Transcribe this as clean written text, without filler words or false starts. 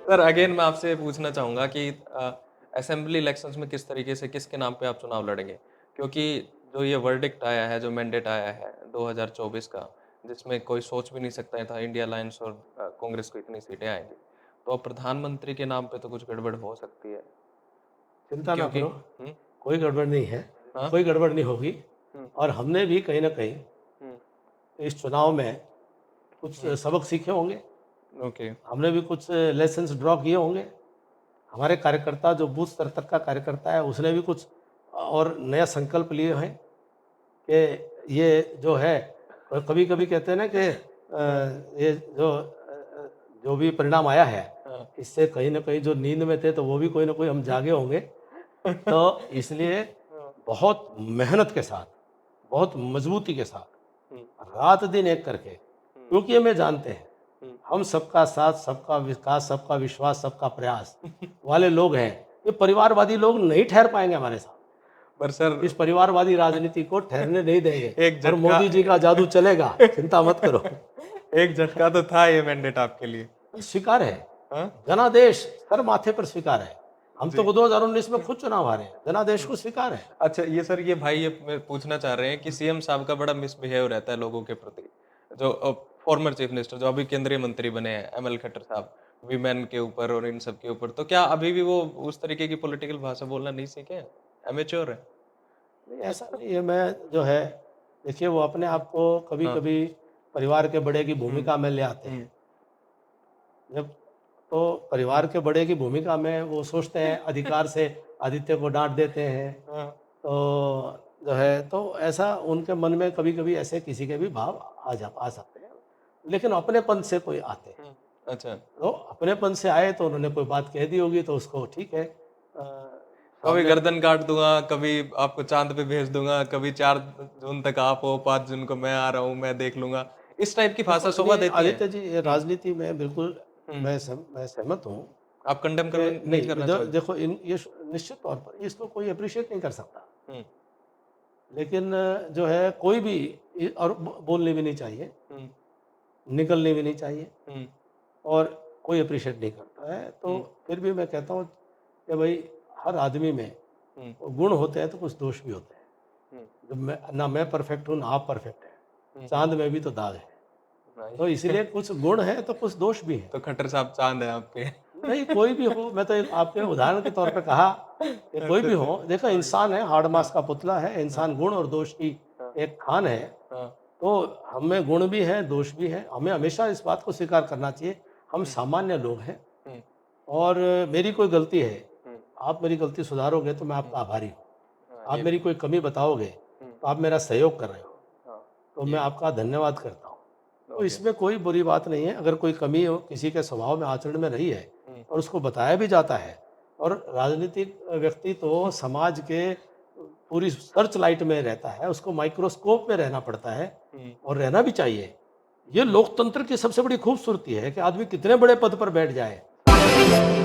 Sir again मैं आपसे पूछना चाहूँगा कि असेंबली इलेक्शंस में किस तरीके से किसके नाम पे आप चुनाव लड़ेंगे? क्योंकि जो ये वर्डिक्ट आया है, जो मैंडेट आया है 2024 का, जिसमें कोई सोच भी नहीं सकता था इंडिया अलायंस और कांग्रेस को इतनी सीटें आएँगी। तो अब प्रधानमंत्री के नाम पे तो कुछ गड़बड़ हो सकती है। चिंता ना क्योंकि करो, हुँ, कोई गड़बड़ नहीं है, हाँ, कोई गड़बड़ नहीं होगी। हुँ, और हमने भी कहीं न कहीं हुँ, इस चुनाव में कुछ हुँ, सबक सीखे होंगे, ओके, हमने भी कुछ लेसन्स ड्रॉ किए होंगे। हमारे कार्यकर्ता जो बूथ स्तर तक का कार्यकर्ता है, उसने भी कुछ और नया संकल्प लिए हैं कि ये जो है, कभी-कभी कहते हैं ना कि ये जो भी परिणाम आया है, हाँ। इससे कहीं न कहीं जो नींद में थे, तो वो भी कोई न कोई हम जागे होंगे। तो इसलिए हाँ, बहुत मेहनत के साथ, बहुत मज़बूती के साथ, हुँ, रात-दिन एक करके, हुँ, क्योंकि हमें जानते हैं, हुँ। हम सबका साथ, सबका विकास, सबका विश्वास, सबका प्रयास वाले लोग हैं। ये परिवारवादी लोग नहीं ठहर पाएँगे हमारे साथ। पर सर इस परिवारवादी राजनीति को ठहरने नहीं देंगे एक और झटका मोदी जी का जादू चलेगा, चिंता मत करो। एक झटका तो था ये मैंडेट आपके लिए। स्वीकार है, हाँ? जनादेश सर माथे पर स्वीकार है। हम जी। तो 2019 में खुद चुनाव हारे हैं, जनादेश को स्वीकार है। अच्छा ये सर ये भाई ये मैं पूछना चाह रहे हैं कि सीएम साहब का बड़ा मिसबिहेव रहता है लोगों के प्रति। जो फॉर्मर चीफ मिनिस्टर जो अभी केंद्रीय मंत्री बने हैं एमएल खट्टर साहब, वीमेन के ऊपर और इन सब के ऊपर। तो क्या अभी भी वो उस तरीके की पॉलिटिकल भाषा बोलना नहीं सीखे हैं? एमेच्योर है? नहीं, ऐसा नहीं है। मैं जो है, देखिए, वो अपने आप को हाँ। कभी-कभी परिवार के बड़े की हुँ, भूमिका में ले आते हैं। हुँ, जब तो परिवार हुँ। के बड़े की भूमिका में वो सोचते हैं अधिकार से आदित्य को डाँट देते हैं। हाँ, तो जो है, तो ऐसा उनके मन में कभी-कभी ऐसे किसी के भी भाव आ सकते हैं। लेकिन अपनेपन से कोई आते हैं। हुँ। अच्छा। तो अपनेपन से आए तो उन्होंने कोई बात कह दी होगी तो उसको ठीक है। कभी सामने गर्दन काट दूँगा, कभी आपको चाँद पे भेज दूँगा, कभी 4 जून तक आप हो, 5 जून को मैं आ रहा हूँ, मैं देख लूँगा। इस टाइप की भाषा देखो, शोभा नहीं देती है। आदित्य जी, ये हुँ, राजनीति में बिल्कुल हुँ। मैं सहमत हूँ आप कंडेम कि कर नहीं नहीं, करना चाहोगे? देखो, इन ये निश्चित तौर पर इसको कोई एप्रिशिएट नहीं कर सकता। हुँ, लेकिन जो है, कोई भी और बोलनी भी नहीं चाहिए, हुँ, निकलनी भी नहीं चाहिए, हुँ, और कोई एप्रिशिएट नहीं करता है। तो हुँ, फिर भी मैं कहता हूँ कि भाई, हर आदमी में हुँ, गुण होते हैं तो कुछ दोष भी होते हैं। हुँ, जब मैं परफेक्ट हूँ ना आप परफेक्ट हैं, हुँ, हुँ। चाँद में भी तो दाग है। नहीं तो इसलिए कुछ गुण हैं तो कुछ दोष भी हैं। तो खट्टर साहब चाँद हैं आपके। नहीं, कोई भी हो, मैं तो एक आपके उदाहरण के तौर पे कहा कि कोई अच्छा, भी अच्छा। हो, देखो, हाँ, इंसान है, हाड़ हाँ, मांस का पुतला है, हाँ, इंसान गुण और दोष की हाँ, एक खान है। हाँ, तो हम में गुण भी हैं, दोष भी हैं, हमें हमेशा इस बात को स्वीकार करना चाहिए, हम हुँ, सामान्य लोग हैं। हुँ, और मेरी कोई गलती है, हुँ, आप मेरी गलती सुधारोगे तो मैं हुँ। आपका आभारी हूँ। हाँ, आप ये मेरी भी कोई कमी बताओगे, हुँ, तो आप मेरा सहयोग कर रहे हो, हाँ, तो ये मैं भी आपका धन्यवाद करता हूँ। तो ओके। इसमें कोई बुरी बात नहीं है, अगर कोई कमी हो किसी के स्वभाव में, आचरण में रही है, हुँ, और उसको बताया भी जाता है, और राजनीतिक व्यक्ति तो समाज के पूरी सर्च लाइट में रहता है, उसको माइक्रोस्कोप में रहना पड़ता है, हुँ, और रहना भी चाहिए। ये लोकतंत्र की सबसे बड़ी खूबसूरती है कि आदमी कितने बड़े पद पर बैठ जाए, सही बात है।